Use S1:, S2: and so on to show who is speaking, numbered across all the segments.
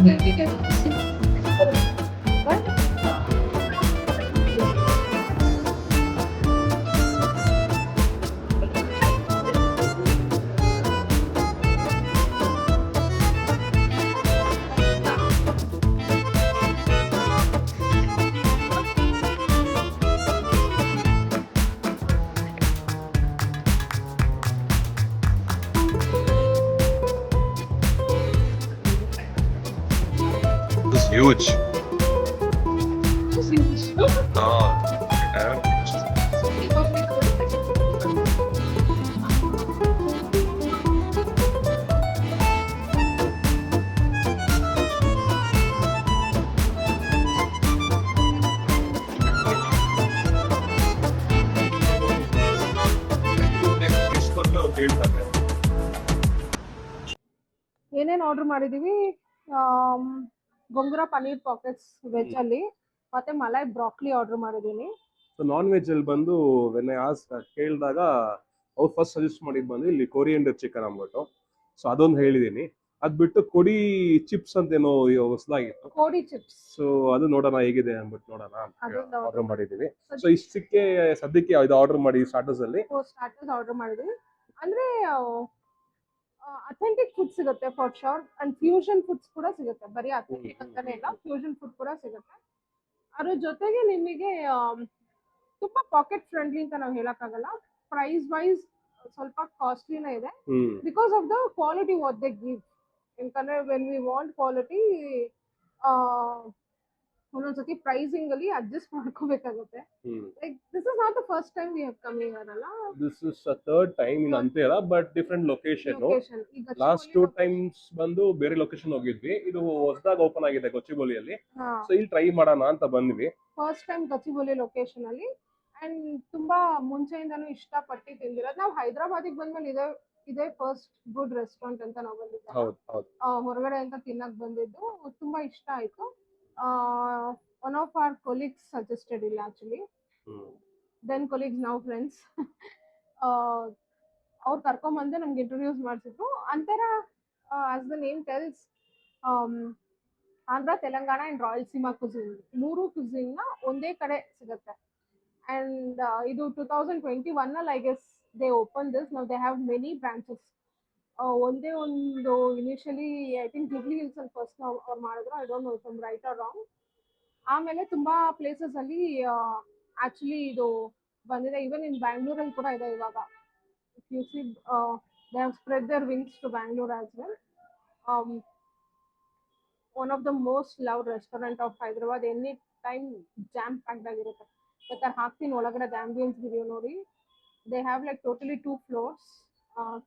S1: It's huge. Oh,
S2: ಏನೇನ್ order ಮಾಡಿದೀವಿ? Gongura paneer pockets veg ಅಲ್ಲಿ, ಮತ್ತೆ ಮಲೈ ಬ್ರಾಕ್ಲಿ ಆರ್ಡರ್ ಮಾಡಿದೀನಿ.
S3: ಸೊ ನಾನ್ ವೆಜ್ ಅಲ್ಲಿ ಬಂದು ವೆನ್ ಐ ಆಸ್ ಕೇಳಿದಾಗ ಅವ್ರು ಫಸ್ಟ್ ಸಜೆಸ್ಟ್ ಮಾಡಿದ್ ಬಂದು ಇಲ್ಲಿ ಕೊರಿಯಂಡರ್ ಚಿಕನ್ ಅಂದ್ಬಿಟ್ಟು, ಸೊ ಅದೊಂದು ಹೇಳಿದೀನಿ. ಅದ್ ಬಿಟ್ಟು ಕೊಡಿ ಚಿಪ್ಸ್ ಅಂತ ಏನೋ ಹೊಸದಾಗಿತ್ತು,
S2: ಕೋಡಿ ಚಿಪ್ಸ್.
S3: ಸೊ ಅದು ನೋಡೋಣ ಹೇಗಿದೆ ಅಂದ್ಬಿಟ್ಟು ನೋಡೋಣ ಆರ್ಡರ್ ಮಾಡಿದೀವಿ. ಸೊ ಇಷ್ಟಕ್ಕೆ ಸದ್ಯಕ್ಕೆ ಇದು ಆರ್ಡರ್ ಮಾಡಿ ಸ್ಟಾರ್ಟರ್ಸ್ ಅಲ್ಲಿ
S2: ಸ್ಟಾರ್ಟರ್ಸ್ ಆರ್ಡರ್ ಮಾಡಿದ್ವಿ. ಅಂದ್ರೆ ಅಥೆಂಟಿಕ್ ಫುಡ್ ಸಿಗುತ್ತೆ for sure, and fusion foods ಕೂಡ ಸಿಗುತ್ತೆ. ಬರೀ ಅಥೆಂಟಿಕ್ ಅಂತಾನೆ ಇಲ್ಲ, ಫ್ಯೂಷನ್ ಫುಡ್ ಕೂಡ ಸಿಗುತ್ತೆ. ಅದ್ರ ಜೊತೆಗೆ ನಿಮಗೆ ತುಂಬಾ ಪಾಕೆಟ್ ಫ್ರೆಂಡ್ಲಿ ಅಂತ ನಾವು ಹೇಳಕ್ಕಾಗಲ್ಲ. ಪ್ರೈಸ್ ವೈಸ್ ಸ್ವಲ್ಪ ಕಾಸ್ಟ್ಲಿನೇ ಇದೆ, because of the quality what they give. ಯಾಕಂದ್ರೆ ವೆನ್ ವಿ ವಾಂಟ್ ಕ್ವಾಲಿಟಿ, ಒಂದೊಂದ್ಸತಿ ಪ್ರೈಸಿಂಗ್ ಅಲ್ಲಿ ಅಡ್ಜಸ್ಟ್ ಮಾಡ್ಕೋಬೇಕಾಗುತ್ತೆ. Like this is not the first time we have come here ಅಲ್ಲ,
S3: this is third time in Antera, but different location. Last 2 times ಬಂದು ಬೇರೆ location ಹೋಗಿದ್ವಿ, ಇದು ಹೊಸದಾಗಿ ಓಪನ್ ಆಗಿದೆ ಕೊಚ್ಚಿಬೋಲಿಯಲ್ಲಿ. ಸೊ ಇಲ್ಲಿ ಟ್ರೈ ಮಾಡೋಣ ಅಂತ ಬಂದ್ವಿ.
S2: ಫಸ್ಟ್ ಟೈಮ್ ಗಚ್ಚಿಬೋಲಿ ಲೊಕೇಶನ್ ಅಲ್ಲಿ, ಅಂಡ್ ತುಂಬಾ ಮುಂಚೆಯಿಂದಾನು ಇಷ್ಟಪಟ್ಟು ತಿಂದಿರೋದು. ನಾವು ಹೈದರಾಬಾದಿಗೆ ಬಂದ್ಮೇಲೆ ಇದೇ ಫಸ್ಟ್ ಗುಡ್ ರೆಸ್ಟೋರೆಂಟ್ ಅಂತ ನಾವು ಬಂದಿದ್ದು. ಹೊರಗಡೆ ಅಂತ ತಿನ್ನಕ್ ಬಂದಿದ್ದು, ತುಂಬಾ ಇಷ್ಟ ಆಯ್ತು. One of our colleagues suggested ಇಲ್ಲ actually, then colleagues now friends. ಅವ್ರು ಕರ್ಕೊಂಬಂದು ನಮ್ಗೆ ಇಂಟ್ರೊಡ್ಯೂಸ್ ಮಾಡಿಸಿದ್ರು. Antera as the name tells, Andhra, Telangana and Rayalaseema cuisine, 3 cuisine ನ ಒಂದೇ ಕಡೆ ಸಿಗುತ್ತೆ. ಅಂಡ್ ಇದು 2021 ಅಲ್ಲಿ I guess they open this. Now they have many branches. ಒಂದೇ ಒಂದು initially I think Jubilee Hills ಅಲ್ಲಿ ಫಸ್ಟ್ ಅವ್ರು ಮಾಡಿದ್ರು, I don't know if I am right or wrong. ಆಮೇಲೆ ತುಂಬಾ ಪ್ಲೇಸಸ್ ಅಲ್ಲಿ ಆಕ್ಚುಲಿ ಇದು ಬಂದಿದೆ. ಈವನ್ ಇನ್ ಬ್ಯಾಂಗ್ಳೂರಲ್ಲಿ ಕೂಡ ಇದೆ ಇವಾಗ. If you see, they have spread their wings to Bangalore as well. One of the most loved restaurant of Hyderabad. Any time jam packed ಆಗಿರುತ್ತೆ. ಬೇಕಾದ್ರೆ ಹಾಕ್ತೀನಿ ಒಳಗಡೆ ಆಂಬಿಯನ್ಸ್ ವಿಡಿಯೋ ನೋಡಿ. They have like totally 2 floors.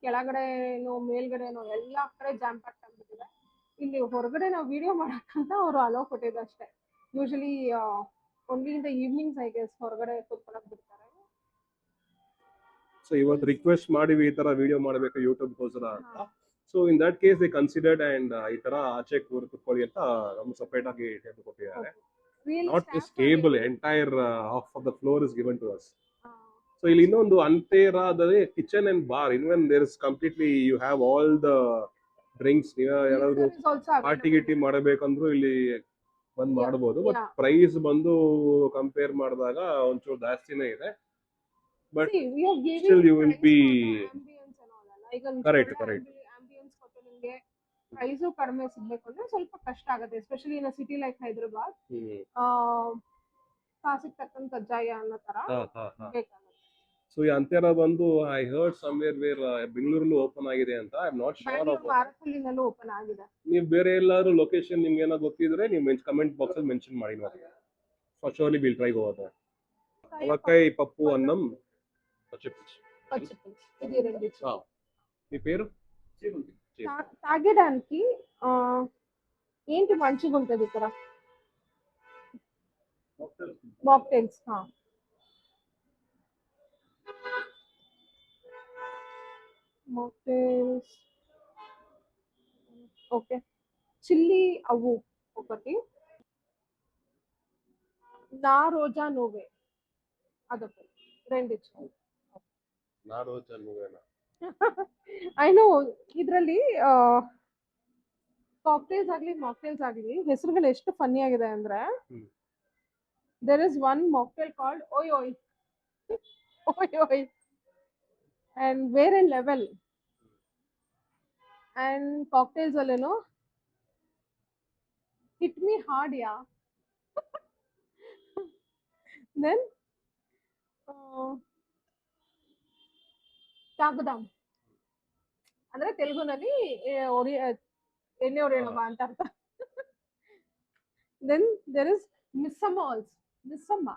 S2: ಕೆಳಗಡೆನೋ ಮೇಲ್ಗಡೆನೋ ಎಲ್ಲ ಕಡೆ ಜಾಮ್ ಪ್ಯಾಕ್ಡ್ ಆಗಿಬಿಟ್ಟಿದೆ. ಇಲ್ಲಿ ಹೊರಗಡೆ ನಾವು ವಿಡಿಯೋ ಮಾಡಕ್ಕಂತ ಅವರು ಅಲೋ ಕೊಟ್ಟಿದ್ದು ಅಷ್ಟೇ. Usually only in the evenings I guess ಹೊರಗಡೆ ಕೂತ್ಕೊಳ್ಳೋಕೆ ಬಿಡ್ತಾರೆ.
S3: ಸೊ ಇವತ್ತು ರಿಕ್ವೆಸ್ಟ್ ಮಾಡಿವಿ ಈ ತರ ವಿಡಿಯೋ ಮಾಡಬೇಕು ಯೂಟ್ಯೂಬ್ ಗೋಸ್ಕರ ಅಂತ. So in that case they considered and ಈ ತರ ಆಚೆ ಕೂತ್ಕೊಳ್ಳಿ ಅಂತ ನಮ್ಗೆ ಸಪರೇಟ್ ಆಗಿ ಟೇಬಲ್ ಕೊಟ್ಟಿದ್ದಾರೆ. Not this table, entire half of the floor is given to us. So ಇಲ್ಲಿ ಇನ್ನೊಂದು ಅಂತೇರಾದಲ್ಲಿ kitchen and bar, even there is completely you have all the drinks. ಯಾರಾದ್ರೂ ಪಾರ್ಟಿ ಗಿಟಿ ಮಾಡಬೇಕಂದ್ರೂ ಇಲ್ಲಿ ಬಂದ್ ಮಾಡಬಹುದು. ಬಟ್ ಪ್ರೈಸ್ ಬಂದು ಕಂಪೇರ್ ಮಾಡಿದಾಗ ಒಂಚೂರು ಜಾಸ್ತಿನೇ ಇದೆ. But still you will be correct.
S2: Ambience ಕೊಟ್ಟು ನಿಮಗೆ ಪ್ರೈಸು ಕಡಿಮೆ ಸಿಗ್ಬೇಕು ಅಂದ್ರೆ ಸ್ವಲ್ಪ ಕಷ್ಟ ಆಗುತ್ತೆ, especially in city like Hyderabad. ಕಾಸಿಗೆ ತಕ್ಕಂತ ಕಜ್ಜಾಯ ಅನ್ನೋ ತರ ಬೇಕಾಗುತ್ತೆ.
S3: ಸೊ ಈ ಅಂತ್ಯರ ಬಂದು ಐ ಹರ್ಡ್ ಸಮ್ವೇರ್ ವೇರ್ ಬೆಂಗಳೂರಲ್ಲೂ ಓಪನ್ ಆಗಿದೆ ಅಂತ. I am not sure.
S2: ಮಾರಕಳ್ಳಿನಲ್ಲೂ ಓಪನ್ ಆಗಿದೆ.
S3: ನೀವು ಬೇರೆ ಎಲ್ಲಾದ್ರೂ ಲೊಕೇಶನ್ ನಿಮ್ಗೆ ಏನೋ ಗೊತ್ತಿದ್ರೆ ನೀವು ಕಮೆಂಟ್ ಬಾಕ್ಸ್ ಅಲ್ಲಿ ಮೆನ್ಷನ್ ಮಾಡಿ ನೋಡಿ. For surely will try over there. Avakai Pappu Annam మీ పేరు?
S2: తాగడానికి ఏంటి మంచిగా ఉంటుంది ఇక్కడ? మాక్టైల్స్. Mocktails okay. చిల్లీ అవ్వు ఒకటి, నా రోజా నువ్వే అదొకటి, 2 ఇచ్చాను.
S3: నా రోజా నువ్వేనా?
S2: I know. ಇದರಲ್ಲಿ ಕಾಕ್ಟೇಲ್ಸ್ ಆಗ್ಲಿ ಮಾಕ್ಟೇಲ್ಸ್ ಆಗ್ಲಿ ಹೆಸರುಗಳು ಎಷ್ಟು ಫನ್ನಿ ಆಗಿದೆ ಅಂದ್ರೆ there is one mocktail called ಓಯ್ ಓಯ್ ಓಯ್ ಓಯ್ ಅಂಡ್ ಬೇರೆ ಲೆವೆಲ್ ಅಂಡ್ ಕಾಕ್ಟೇಲ್ಸ್ ಅಲ್ಲೇನು hit me hard yeah then ಚಾಗುದಾಮ್ ಅಂದ್ರೆ ತೆಲುಗುನಲ್ಲಿ ಎಣ್ಣೆ ಹೊಡೆಯೋಣ ಅಂತ ಅರ್ಥ. Then there is Missamma also Missamma.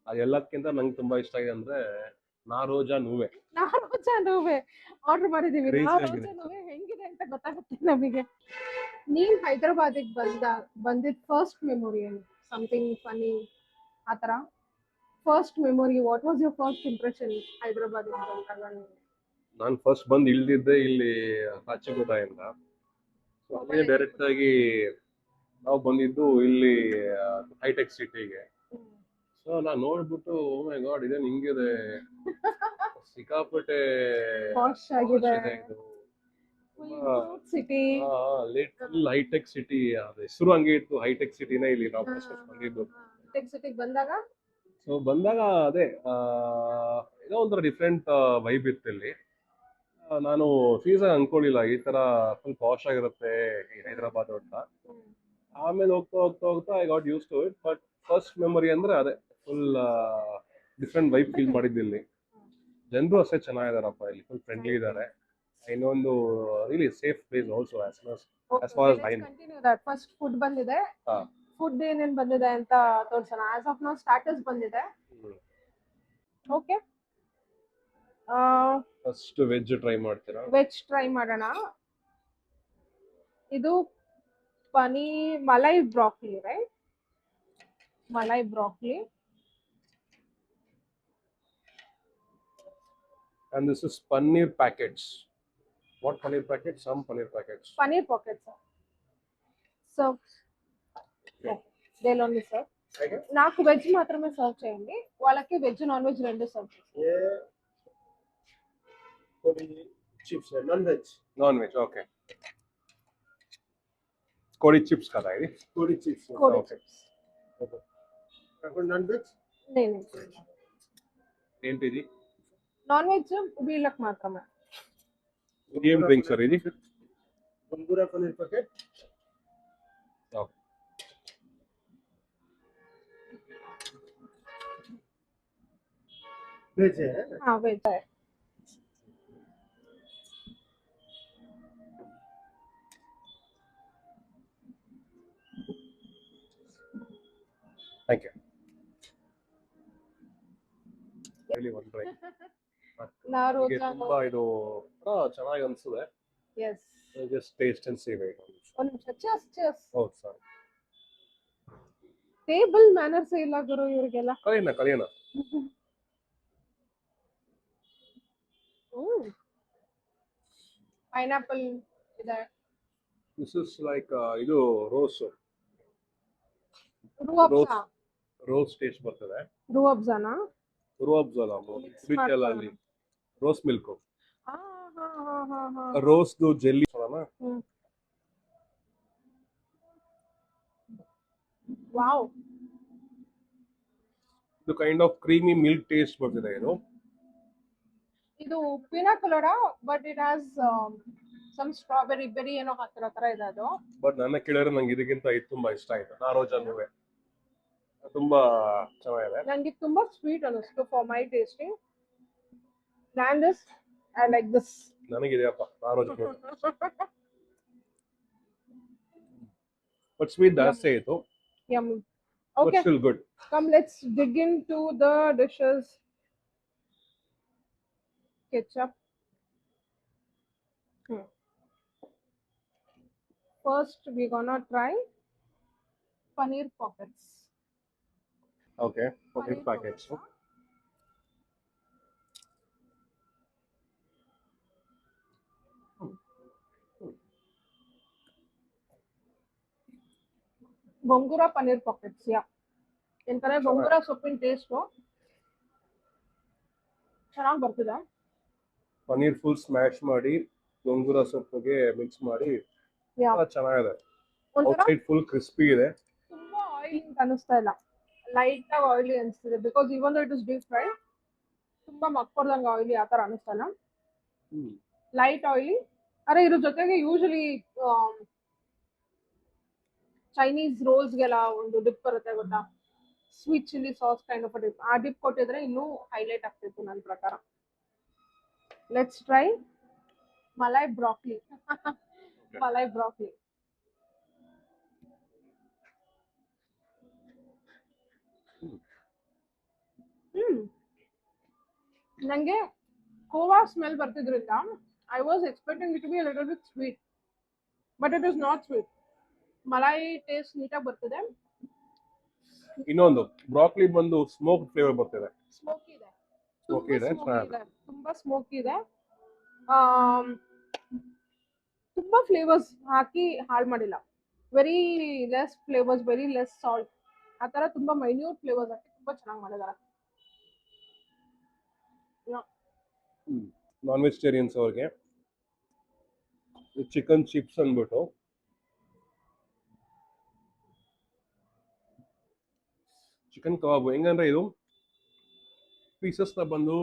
S3: ಅದೆಲ್ಲಕ್ಕಿಂತ ನಂಗೆ ತುಂಬಾ ಇಷ್ಟ ಆಗಿದೆ ಅಂದ್ರೆ ನಾರೋಜಾ ನೂವೆ
S2: ಆರ್ಡರ್ ಮಾಡಿದೀವಿ. ನಾರೋಜಾ ನೂವೆ ಹೆಂಗಿದೆ ಅಂತ ಗೊತ್ತಾಗುತ್ತೆ ನಮಗೆ. ನೀನ್ ಹೈದರಾಬಾದಿಗೆ ಬಂದಿದ್ ಫಸ್ಟ್ ಮೆಮೊರಿ ಏನು? ಸಮಥಿಂಗ್ ಫನಿ ಆತರ first memory. What was your first impression ಹೈದರಾಬಾದಿಗೆ ಬಂದಾಗ?
S3: ನಾನು ಫಸ್ಟ್ ಬಂದು ಇಳ್ದಿದ್ದೆ ಇಲ್ಲಿ ಕಾಚಿಗುಡಾಯಿಂದ. ಅಲ್ಲಿಗೆ ಡೈರೆಕ್ಟ್ ಆಗಿ ನಾವು ಬಂದಿದ್ದು ಇಲ್ಲಿ ಹೈಟೆಕ್ ಸಿಟಿಗೆ. ಸೊ ನಾನು ನೋಡ್ಬಿಟ್ಟು ಓ ಮೈ ಗಾಡ್ ಇದೇನು ಹಿಂಗಿದೆ, ಸಿಕ್ಕಾಪಟ್ಟೆ ಲಿಟಲ್ ಹೈಟೆಕ್ ಸಿಟಿ. ಹೆಸರು ಹಂಗೆ ಇತ್ತು, ಹೈಟೆಕ್ ಸಿಟಿನ ಇಲ್ಲಿ ನಾವು ಫಸ್ಟ್ ಬಂದಿದ್ದು. ಸೊ ಬಂದಾಗ ಅದೇ ಏನೋ ಒಂಥರ ಡಿಫ್ರೆಂಟ್ ವೈಬ್ ಇತ್ತು ಇಲ್ಲಿ. ನಾನು ಸೀಸನ್ ಅನ್ಕೊಳ್ಳಿಲ್ಲ ಈ ತರ ಫುಲ್ ಪಾಶ್ ಆಗಿರುತ್ತೆ ಹೈದರಾಬಾದ್ ಅಂತ. ಆಮೇಲೆ ಹೋಗ್ತಾ ಹೋಗ್ತಾ ಹೋಗ್ತಾ I got use to it. But first memory ಅಂದ್ರೆ ಅದೇ ಫುಲ್ ಡಿಫ್ರೆಂಟ್ ವೈಬ್ ಫೀಲ್ ಮಾಡಿದ್ದಿಲ್ಲಿ. ಜನರು ಅಷ್ಟೇ ಚೆನ್ನಾಗಿದಾರಪ್ಪ, ಇಲ್ಲಿ ಫುಲ್ ಫ್ರೆಂಡ್ಲಿ ಇದ್ದಾರೆ. ಇನ್ನೊಂದು really safe place also as far as I know.
S2: First food ಬಂದಿದೆ, ಫುಡ್ ಏನೇನ್ ಬಂದಿದೆ ಅಂತ ತೋರ್ಸೋಣ. ಆಸ್ ಆಫ್ ನೌ ಸ್ಟಾರ್ಟರ್ಸ್ ಬಂದಿದೆ. ಓಕೆ,
S3: ಫಸ್ಟ್ ವೆಜ್ ಟ್ರೈ ಮಾಡ್ತೀರಾ?
S2: ವೆಜ್ ಟ್ರೈ ಮಾಡೋಣ. ಇದು paneer malai broccoli, right? Malai broccoli.
S3: And this is paneer packets. What paneer packets? Some paneer packets.
S2: Paneer pockets. So, they'll only serve. నాకు veg మాత్రమే serve చేయండి, వాళ్ళకి veg non veg రెండు serve చేయండి.
S1: कोड़ी चिप्स है,
S3: नॉन वेज ओके. कोड़ी चिप्स का है ये?
S1: कोड़ी चिप्स
S2: कोड़ी
S3: चिप्स
S1: कोड़ी नॉन वेज
S2: नहीं
S3: ఏంటి ఇది?
S2: నాన్ వెజ్ వీళ్ళకి మాత్రమే.
S3: ఏం డ్రింక్ సార్ ఇది?
S1: बंगूरा पनीर पैकेट.
S3: ఓకే,
S1: वेज है.
S2: हाँ वेज है.
S3: Thank you. Really one try.
S2: ನಾರೋಜಾ
S3: ತುಂಬಾ ಇದು ಚೆನ್ನಾಗಿ ಅನ್ಸುತ್ತೆ.
S2: Yes,
S3: just taste and see wait.
S2: ಒಂದು ನಿಮಿಷ. ಚೆಸ್
S3: ಹೌದು ಸರ್,
S2: ಟೇಬಲ್ ಮ್ಯಾನರ್ಸ್ ಇಲ್ಲ ಗುರು ಇವರಿಗೆಲ್ಲ.
S3: ಕಲಿಯೋಣ.
S2: ಪೈನಾಪಲ್ ಇದೆ.
S3: ದಿಸ್ ಇಸ್ ಲೈಕ್ ಇದು ರೋಸ್
S2: ರೂಅಬ್ಜಾ.
S3: ರೋಸ್ ಟೇಸ್ಟ್ ಬರ್ತದೆ.
S2: ರೂಅಬ್ಜಾನಾ?
S3: ರೂಅಬ್ಜಾ ಅಲ್ಲ, ಸ್ವೀಟ್ ಅಲ್ಲ, ಅಲ್ಲಿ ರೋಸ್ ಮಿಲ್ಕ್,
S2: ಹಾ ಹಾ ಹಾ ಹಾ ಹಾ.
S3: ರೋಸ್ ದು ಜೆಲ್ಲಿ ಅಲ್ಲ.
S2: ವಾವ್,
S3: ಇದು kind of creamy milk taste ಬರ್ತಿದೆ.
S2: ಇದು pina colada, but it has some strawberry berry ಏನೋ ಹಾಕಿರೋ ತರ ಇದೆ ಅದು.
S3: ಬಟ್ ನನ್ನ ಕೇಳಿದ್ರೆ ನಂಗೆ ಇದಕ್ಕಿಂತ ಇದು ತುಂಬಾ ಇಷ್ಟ ಆಯ್ತು. ನಾರೋಜಾ ನೂವೆ ತುಂಬಾ ಚೆನ್ನಾಗಿದೆ.
S2: ನಂಗೆ ತುಂಬಾ ಸ್ವೀಟ್ ಅನಿಸ್ತು for my tasting. than this, I like this.
S3: ನನಗಿದೆಯಪ್ಪ ನಾರೋಜಾ ನೂವೆ. ಬಟ್ ಸ್ವೀಟ್ ಜಾಸ್ತಿ ಆಯ್ತು.
S2: Yummy.
S3: But
S2: Okay,
S3: still good.
S2: come let's dig into the dishes. Ketchup. First, we're gonna try paneer pockets.
S3: Okay, paneer packets.
S2: Gongura paneer pockets, yeah. ಎಂತಾರೆ ಗೊಂಗೂರ ಸೊಪ್ಪಿನ taste ಚೆನ್ನಾಗಿ ಬರ್ತಿದೆ.
S3: Paneer full smash ಮಾಡಿ ಗೊಂಗೂರ ಸೊಪ್ಪಿಗೆ mix ಮಾಡಿ
S2: Yeah.
S3: ಚೆನ್ನಾಗಿದೆ.
S2: ಒಂಥರ
S3: ಔಟ್ಸೈಡ್ ಫುಲ್ ಕ್ರಿಸ್ಪಿ ಇದೆ.
S2: ತುಂಬಾ ಆಯಿಲ್ ಅಂತ ಅನಿಸ್ತಾ ಇಲ್ಲ, ಲೈಟ್ ಆಗಿ ಆಯಿಲಿ ಅನಿಸ್ತಿದೆ. Because even it is deep fry, ತುಂಬಾ ಮಕ್ಕೊಡ್ದಂಗೆ ಆಯಿಲಿ ಆ ಥರ ಅನಿಸ್ತಾ ಇಲ್ಲ, ಲೈಟ್ ಆಯಿಲಿ. ಅರೆ ಇದ್ರ ಜೊತೆಗೆ ಯೂಶಲಿ ಚೈನೀಸ್ ರೋಲ್ಸ್ಗೆಲ್ಲ ಒಂದು ಡಿಪ್ ಬರುತ್ತೆ ಗೊತ್ತಾ, sweet chilli sauce kind of dip. ಆ ಡಿಪ್ ಕೊಟ್ಟಿದ್ರೆ ಇನ್ನೂ ಹೈಲೈಟ್ ಆಗ್ತಿತ್ತು ನನ್ನ ಪ್ರಕಾರ. Let's try malai broccoli. Malai broccoli. ನಂಗೆ ಕೋವಾ ಸ್ಮೆಲ್ ಬರ್ತಿದ್ರಿಂದ I was expecting it be a little bit sweet, but it is not sweet. Malai taste ನೀಟಾಗಿ ಬರ್ತಿದೆ.
S3: ಇನ್ನೊಂದು ಬ್ರಾಕ್ಲಿ ಬಂದು ಸ್ಮೋಕ್ ಫ್ಲೇವರ್ ಬರ್ತಿದೆ.
S2: ಸ್ಮೋಕಿ ಇದೆ,
S3: ಸ್ಮೋಕಿ ಇದೆ,
S2: ತುಂಬಾ ಸ್ಮೋಕಿ ಇದೆ. ತುಂಬಾ ಫ್ಲೇವರ್ಸ್ ಹಾಕಿ ಹಾಳು ಮಾಡಿಲ್ಲ. Very less flavours, very less salt, ಆ ಥರ ತುಂಬಾ ಮೈನ್ಯೂಟ್ ಫ್ಲೇವರ್ಸ್ ಹಾಕಿ ತುಂಬಾ ಚೆನ್ನಾಗಿ ಮಾಡಿದ್ದಾರೆ.
S3: ನಾನ್ ವೆಜಿಟೇರಿಯನ್ಸ್ ಅವ್ರಿಗೆ ಚಿಕನ್ ಚಿಪ್ಸ್ ಅಂದ್ಬಿಟ್ಟು ಚಿಕನ್ ಕಬಾಬ್ ಹೆಂಗಂದ್ರೆ ಇದು ಪೀಸಸ್ ನ ಬಂದು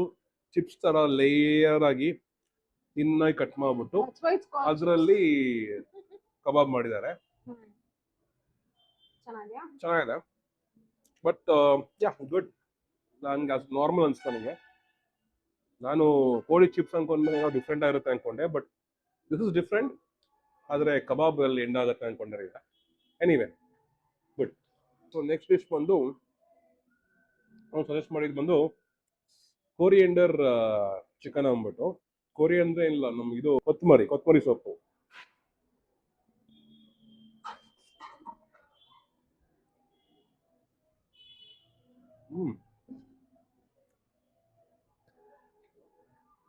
S3: ಚಿಪ್ಸ್ ತರ ಲೇಯರ್ ಆಗಿ ತಿನ್ನಾಗಿ ಕಟ್ ಮಾಡ್ಬಿಟ್ಟು ಅದರಲ್ಲಿ ಕಬಾಬ್ ಮಾಡಿದ್ದಾರೆ. ಚೆನ್ನಾಗಿದೆ, ಬಟ್ ಯಾ ಗುಡ್. ನನ್ಗೆ ಅದು ನಾರ್ಮಲ್ ಅನ್ಸ್ತಾ. ನನಗೆ ನಾನು ಕೋಳಿ ಚಿಪ್ಸ್ ಅನ್ಕೊಂಡ್ರೆ ಏನೋ ಡಿಫ್ರೆಂಟ್ ಆಗಿರುತ್ತೆ ಅನ್ಕೊಂಡೆ, ಬಟ್ ದಿಸ್ ಇಸ್ ಡಿಫ್ರೆಂಟ್. ಆದರೆ ಕಬಾಬ್ ಅಲ್ಲಿ ಎಂಡ್ ಆಗುತ್ತೆ ಅನ್ಕೊಂಡ್ರೆ ಈಗ. Anyway good. So next dish ಬಂದು ನಾವು ಸಜೆಸ್ಟ್ ಮಾಡಿದ್ದು ಬಂದು ಕೋರಿಯಂಡರ್ ಚಿಕನ್ ಅಂದ್ಬಿಟ್ಟು. ಕೋರಿಯಂಡರ್ ಏನಿಲ್ಲ, ನಮ್ಗೆ ಇದು ಕೊತ್ತಂಬರಿ ಸೊಪ್ಪು.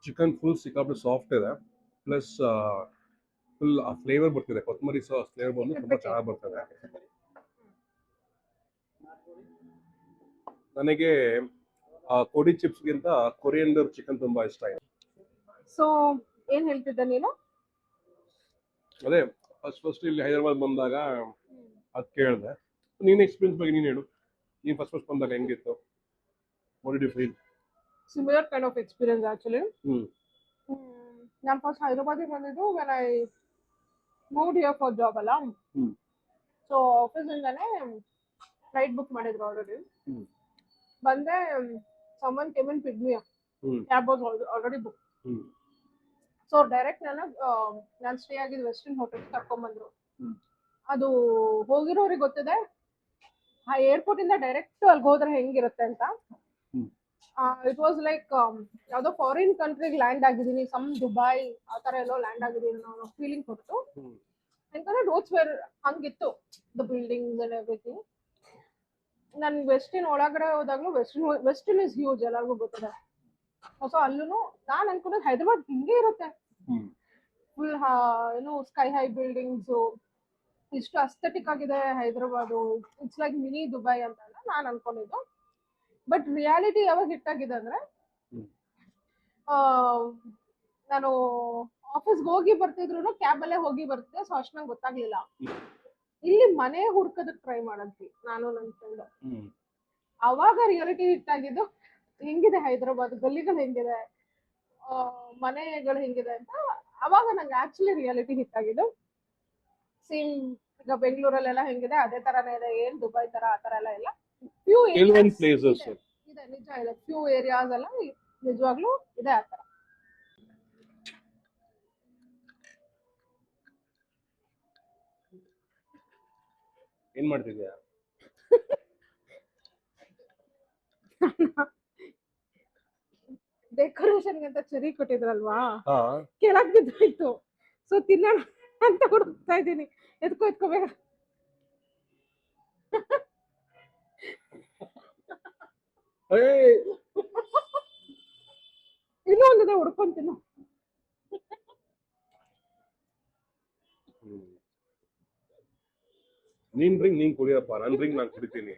S3: ಚಿಕನ್ ಫುಲ್ ಸಿಕ್ಕಾಪಟ್ಟೆ ಸಾಫ್ಟ್ ಇದೆ, ಪ್ಲಸ್ ಫುಲ್ ಆ ಫ್ಲೇವರ್ ಬರ್ತಿದೆ. ಕೊತ್ತಂಬರಿ ಫ್ಲೇವರ್ ಬಂದು ತುಂಬಾ ಚೆನ್ನಾಗಿ ಬರ್ತದೆ. ನನಗೆ ಕೋಡಿ ಚಿಪ್ಸ್ಗಿಂತ ಕೊರಿಯಂಡರ್ ಚಿಕನ್ ತುಂಬಾ ಇಷ್ಟ ಇದೆ.
S2: ಸೊ ಏನ್ ಹೇಳ್ತಿದ್ದೆ ನೀನು?
S3: ಅದೇ ಫಸ್ಟ್ ಇಲ್ಲಿ ಹೈದರಾಬಾದ್ ಬಂದಾಗ ಅದ್ ಕೇಳಿದೆ. ನೀನ್ ಎಕ್ಸ್ಪೀರಿಯನ್ಸ್ ಬಗ್ಗೆ ನೀನ್ ಹೇಳು. ನೀನ್ ಫಸ್ಟ್ ಬಂದಾಗ ಹೆಂಗಿತ್ತು? What did you feel?
S2: Similar kind of experience actually. ನಾನು ಫಸ್ಟ್ ಹೈದರಾಬಾದಿಗೆ ಬಂದಿದ್ದು when I moved here for job ಅಲ್ಲ. ಸೊ ಆಫೀಸಿಂದಾನೆ ಫ್ಲೈಟ್ ಬುಕ್ ಮಾಡಿದ್ರು ಆಲ್ರೆಡಿ. ಬಂದೆ, someone came and picked me up. Cab was already booked. So direct ನಾನು stay ಆಗಿದ್ದು western hotel ಕರ್ಕೊಂಡ್ಬಂದ್ರು. ಅದು ಹೋಗಿರೋರಿಗೆ ಗೊತ್ತಿದೆ ಆ ಏರ್ಪೋರ್ಟ್ ಇಂದ ಡೈರೆಕ್ಟ್ ಅಲ್ಲಿಗೆ ಹೋದ್ರೆ ಹೆಂಗಿರುತ್ತೆ ಅಂತ. ಇಟ್ ವಾಸ್ ಲೈಕ್ ಯಾವುದೋ ಫಾರಿನ್ ಕಂಟ್ರಿಗೆ ಲ್ಯಾಂಡ್ ಆಗಿದ್ದೀನಿ, ಸಮ್ ದುಬೈ ಆ ಥರ ಎಲ್ಲೋ ಲ್ಯಾಂಡ್ ಆಗಿದ್ದೀನಿ ಅನ್ನೋ ಫೀಲಿಂಗ್ ಕೊಟ್ಟು. ಯಾಕಂದ್ರೆ ರೋಡ್ಸ್ ವೇರ್ ಹಂಗಿತ್ತು, ದ ಬಿಲ್ಡಿಂಗ್ಸ್ ಅಂಡ್ ಎವ್ರಿಥಿಂಗ್. ನನ್ಗೆ ವೆಸ್ಟಿನ್ ಒಳಗಡೆ ಹೋದಾಗ್ಲೂ ವೆಸ್ಟಿನ್ ಇಸ್ ಹ್ಯೂಜ್, ಎಲ್ಲರಿಗೂ ಗೊತ್ತಿದೆ. ಸೊ ಅಲ್ಲೂ ನಾನು ಅನ್ಕೊಂಡೆ ಹೈದರಾಬಾದ್ ಹಿಂಗೆ ಇರುತ್ತೆ, ಫುಲ್ ಏನು ಸ್ಕೈ ಹೈ ಬಿಲ್ಡಿಂಗ್ಸು, ಇಷ್ಟು ಅಸ್ಥೆಟಿಕ್ ಆಗಿದೆ Hyderabad, it's like mini Dubai ಅಂತ ನಾನು ಅನ್ಕೊಂಡಿದ್ದು. ಬಟ್ ರಿಯಾಲಿಟಿ ಯಾವಾಗ ಹಿಟ್ಟಾಗಿದೆ ಅಂದ್ರೆ, ನಾನು ಆಫೀಸ್ಗೆ ಹೋಗಿ ಬರ್ತಿದ್ರು ಕ್ಯಾಬಲ್ಲೇ ಹೋಗಿ ಬರ್ತಿದ್ದೆ. ಸೊ ಅಷ್ಟು ನಂಗೆ ಗೊತ್ತಾಗ್ಲಿಲ್ಲ. ಇಲ್ಲಿ ಮನೆ ಹುಡ್ಕೋದಕ್ಕೆ ಟ್ರೈ ಮಾಡಂತಿ ನಾನು ನನ್ನ ಫ್ರೆಂಡ್. ಅವಾಗ ರಿಯಾಲಿಟಿ ಹಿಟ್ಟಾಗಿದ್ದು ಹೆಂಗಿದೆ ಹೈದರಾಬಾದ್, ಗಲ್ಲಿಗಳು ಹೆಂಗಿದೆ, ಮನೆಗಳು ಹೆಂಗಿದೆ ಅಂತ. ಅವಾಗ ನಂಗೆ ಆಕ್ಚುಲಿ ರಿಯಾಲಿಟಿ ಹಿಟ್ಟಾಗಿದ್ದು. ಸೇಮ್ ಈಗ ಬೆಂಗಳೂರಲ್ಲೆಲ್ಲ ಹೆಂಗಿದೆ ಅದೇ ತರಾನೇ ಇದೆ, ಏನ್ ದುಬೈ ತರ ಆ ತರ ಎಲ್ಲ ಇಲ್ಲ. ಫ್ಯೂ
S3: ಪ್ಲೇಸಸ್
S2: ಇದೆ, ನಿಜ ಇದೆ. ಫ್ಯೂ ಏರಿಯಾಸ್ ಎಲ್ಲ ನಿಜವಾಗ್ಲೂ ಇದೆ ಆ ತರ.
S3: ಏನ್ ಮಾಡ್ತಿದ್ಯಾ?
S2: ಡೆಕೋರೇಷನ್ಗೆ ಅಂತ ಚೆರಿ ಕೊಟ್ಟಿದ್ರಲ್ವಾ, ಕೆಳಗ್ ಬಿದ್ದೋಯ್ತು. ಸೊ ತಿನ್ನೋಣ ಅಂತ ಹುಡುಕ್ತಾ ಇದ್ದೀನಿ. ಎತ್ಕೋಬೇಕ. ಇನ್ನೂ ಒಂದಿದೆ, ಹುಡ್ಕೊಂತೀನಿ.
S3: ನೀನ್ ಡ್ರಿಂಕ್ ನೀನ್ ಕುಡಿಯಪ್ಪ, ನನ್ ಡ್ರಿಂಕ್ ನಾನು ಕುಡಿತೀನಿ.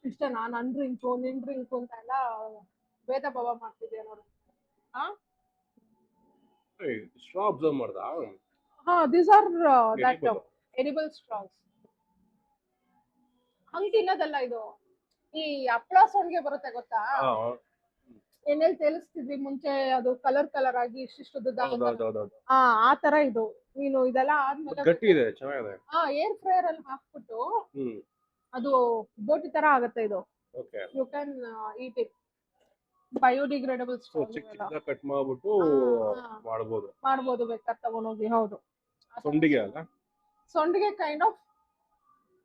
S2: ಇಷ್ಟ ನನ್ ಡ್ರಿಂಕು ನಿನ್ ಡ್ರಿಂಕು ಅಂತ ಎಲ್ಲ ಭೇದ ಭಾವ ಮಾಡ್ತಿದ್ಯಾ ನೋಡು.
S3: ಸ್ಟ್ರಾ ಅಬ್ಸರ್ವ್ ಮಾಡ್ದಾ
S2: these are that
S3: Edible.
S2: edible straws. ಹಂಗ್ ತಿನ್ನೋದಲ್ಲ ಇದು. ಈ ಹಪ್ಪಳ ಸೊಂಡಿಗೆ ಬರುತ್ತೆ ಗೊತ್ತಾ? ಎಣ್ಣೆಲ್ ತೇಲಿಸ್ತಿದ್ವಿ ಮುಂಚೆ, ಅದು ಕಲರ್ ಆಗಿ ಇಷ್ಟಿಷ್ಟು ಆ ತರ ಇದು. ನೀನು ಇದೆಲ್ಲ ಆದ್ಮೇಲೆ
S3: ಗಟ್ಟಿ ಇದೆ, ಚೆನ್ನಾಗಿದೆ.
S2: ಏರ್ ಫ್ರೈಯರ್ ಅಲ್ಲಿ ಹಾಕ್ಬಿಟ್ಟು ಅದು ಬೋಟಿ ತರ ಆಗತ್ತೆ ಇದು.
S3: Okay,
S2: you can eat it. Biodegradable
S3: cut ಮಾಡ್ಬಿಟ್ಟು
S2: ಮಾಡ್ಬೋದು ಬೇಕಾದ್ರೆ ತಗೊಂಡೋಗಿ. ಹೌದು,
S3: ಸೊಂಡಿಗೆ ಅಲ್ಲ?
S2: ಸೊಂಡಿಗೆ ಕೈಂಡ್ ಆಫ್,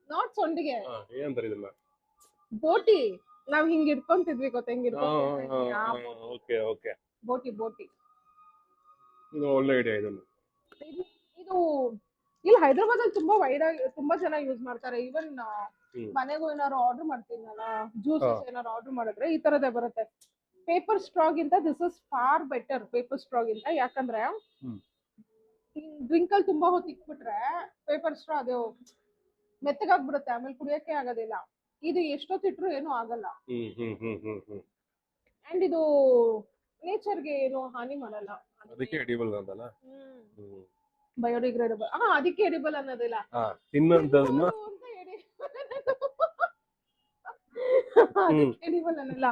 S2: ನಾಟ್ ಸೊಂಡಿಗೆ,
S3: ಏನಂತಾರೆ ಇದನ್ನ?
S2: ಬೋಟಿ. ನಾವ್ ಹಿಂಗ್ ಇಟ್ಕೊಂತಿದ್ವಿ ಗೊತ್ತ, ಹೆಂಗ್
S3: ಓಕೆ ಓಕೆ,
S2: ಬೋಟಿ.
S3: ಇದು ಒಳ್ಳೆ ಐಡಿಯಾ. ಇದನ್ನು
S2: ಇದು ಇಲ್ಲಿ ಹೈದರಾಬಾದ್ ಅಲ್ಲಿ ತುಂಬಾ ವೈಡ್ ಆಗಿ ತುಂಬಾ ಜನ ಯೂಸ್ ಮಾಡ್ತಾರೆ. ಈವನ್ ಮನೆಗೂ ಏನಾದ್ರು ಆರ್ಡರ್ ಮಾಡ್ತೀನಲ್ಲ, ಜ್ಯೂಸಸ್ ಏನಾದ್ರು ಆರ್ಡರ್ ಮಾಡಿದ್ರೆ ಈ ತರದೇ ಬರುತ್ತೆ. ಪೇಪರ್ ಸ್ಟ್ರಾಗಿಂತ this is far better, paper ಸ್ಟ್ರಾಗಿಂತ. ಯಾಕಂದ್ರೆ ಡ್ರಿಂಕ್ ಅಲ್ಲಿ ತುಂಬಾ ಹೊತ್ತು ಇಕ್ಬಿಟ್ರೆ ಪೇಪರ್ ಸ್ಟ್ರಾ ಅದು ಮೆತ್ತಗಾಗ್ಬಿಡುತ್ತೆ, ಆಮೇಲೆ ಕುಡಿಯಕ್ಕೆ ಆಗೋದಿಲ್ಲ. ಇದು ಎಷ್ಟೊತ್ತಿಟ್ರು ಏನು ಆಗಲ್ಲ. ಅಂಡ್ ಇದು ನೇಚರ್ಗೆ ಏನು ಹಾನಿ ಮಾಡಲ್ಲ.
S3: ಅದಕ್ಕೆ ಎಡಿಬಲ್ ಅಂತಲ್ಲ,
S2: ಬಯೋಡಿಗ್ರೇಡಬಲ್. ಅದಕ್ಕೆ ಎಡಿಬಲ್ ಅನ್ನೋದಿಲ್ಲ,
S3: ತಿನ್ನೋದನ್ನ
S2: ಎಡಿಬಲ್ ಅನ್ನಲ್ಲ.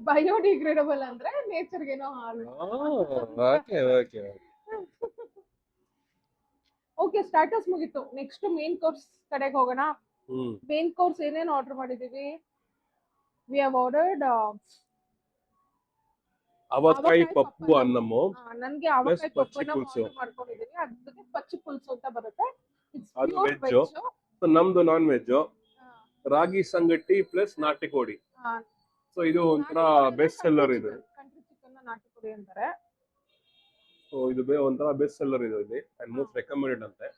S2: ಬಯೋಡಿಗ್ರೇಡಬಲ್ ಅಂದ್ರೆ ನೇಚರ್ಗೆ ಏನೋ ಹಾನಿ. ಓಕೆ, ಸ್ಟಾರ್ಟರ್ಸ್ ಮುಗೀತು. ನೆಕ್ಸ್ಟ್ ಮೇನ್ ಕೋರ್ಸ್ ಕಡೆಗೆ ಹೋಗೋಣ. ಮೇನ್ ಕೋರ್ಸ್ ಏನೇನು ಆರ್ಡರ್ ಮಾಡಿದೀವಿ? We have ordered
S3: Avakai Pappu ಅನ್ನಮ್ಮು.
S2: ನನ್ಗೆ ಅವಕಾಯಿ ಪಪ್ಪನ್ನ ಆರ್ಡರ್ ಮಾಡ್ಕೊಂಡಿದೀನಿ. ಅದಕ್ಕೆ ಪಚ್ಚಿ ಪುಲ್ಸು ಅಂತ ಬರುತ್ತೆ.
S3: ಅದು ವೆಜ್, ನಮ್ದು ನಾನ್ ವೆಜ್. ರಾಗಿ ಸಂಗಟಿ ಪ್ಲಸ್ ನಾಟಿ ಕೋಳಿ. ಸೊ ಇದು ಒಂಥರ ಬೆಸ್ಟ್ ಸೆಲ್ಲರ್. ಇದು
S2: ಕಂಟ್ರಿ ಚಿಕನ್ ನಾಟಿ ಕೋಳಿ ಅಂತಾರೆ.
S3: ಸೊ ಇದು ಒಂಥರ ಬೆಸ್ಟ್ ಸೆಲ್ಲರ್ ಇದು ಇಲ್ಲಿ, ಅಂಡ್ ಮೋಸ್ಟ್ ರೆಕಮೆಂಡೆಡ್ ಅಂತೆ.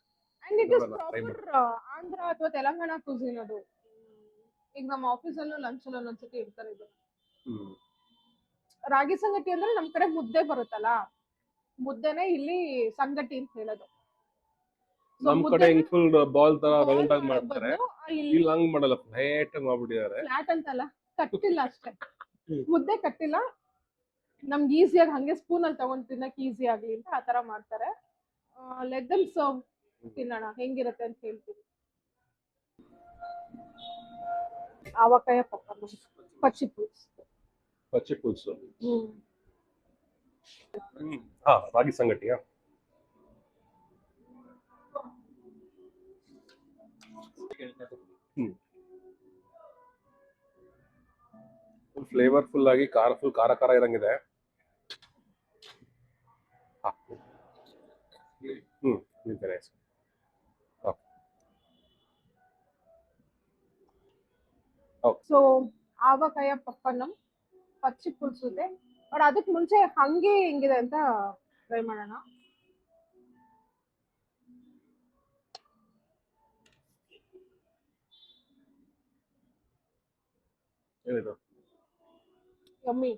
S2: And it is proper Andhra ಅಥವಾ ತೆಲಂಗಾಣ ಕುಸಿನ್. ಅದು ಈಗ ನಮ್ಮ ಆಫೀಸ್ ಅಲ್ಲೂ ಲಂಚ್ ಅಲ್ಲಿ ಒಂದ್ಸತಿ ಇರ್ತಾರೆ ಇದು. ರಾಗಿ ಸಂಗಟಿ ಅಂದ್ರೆ ನಮ್ ಕಡೆ ಮುದ್ದೆ ಬರುತ್ತಲ್ಲ, ಮುದ್ದೆನೆ ಇಲ್ಲಿ ಸಂಗಟಿ ಅಂತ ಹೇಳೋದು.
S3: ನಮ್ ಕಡೆ ಫುಲ್ ಬಾಲ್ ತರ ರೌಂಡ್ ಆಗಿ ಮಾಡ್ತಾರೆ, ಇಲ್ಲಿ ಹಂಗ್ ಮಾಡಲ್ಲ, ಫ್ಲಾಟ್ ಮಾಡ್ಬಿಟ್ಟಿದ್ದಾರೆ.
S2: ಫ್ಲಾಟ್ ಅಂತಲ್ಲ, ಕಟ್ಟಿಲ್ಲ ಅಷ್ಟೇ, ಮುದ್ದೆ ಕಟ್ಟಿಲ್ಲ. ನಮ್ಗೆ ಈಸಿಯಾಗಿ ಹಂಗೆ ಸ್ಪೂನ್ ಅಲ್ಲಿ ತಗೊಂಡ್ ತಿನ್ನಕ್ ಈಸಿ ಆಗ್ಲಿ ಅಂತ ಆತರ ಮಾಡ್ತಾರೆ. ಲೆಟ್ ದೆಮ್ ಸರ್ವ್, ತಿನ್ನೋಣ ಹೆಂಗಿರತ್ತೆ ಅಂತ ಹೇಳ್ತೀವಿ. ಆವಕಾಯ ಪಪ್ಪ, ಪಚ್ಚಿ
S3: ಪುಲ್ಸು. ರಾಗಿ ಸಂಗಟಿಯಾ? ಫ್ಲೇವರ್ಫುಲ್ ಆಗಿ ಖಾರ ಇರಂಗಿದೆ.
S2: ಸೊ ಆವಕಾಯ ಪಪ್ಪನ್ನಂ, ಪಚ್ಚಿ ಪುಲ್ಸು ಇದೆ. ಬಟ್ ಅದಕ್ಕೆ ಮುಂಚೆ ಹಂಗೆ ಹೆಂಗಿದೆ ಅಂತ ಟ್ರೈ ಮಾಡೋಣ. ಯಮ್ಮಿ.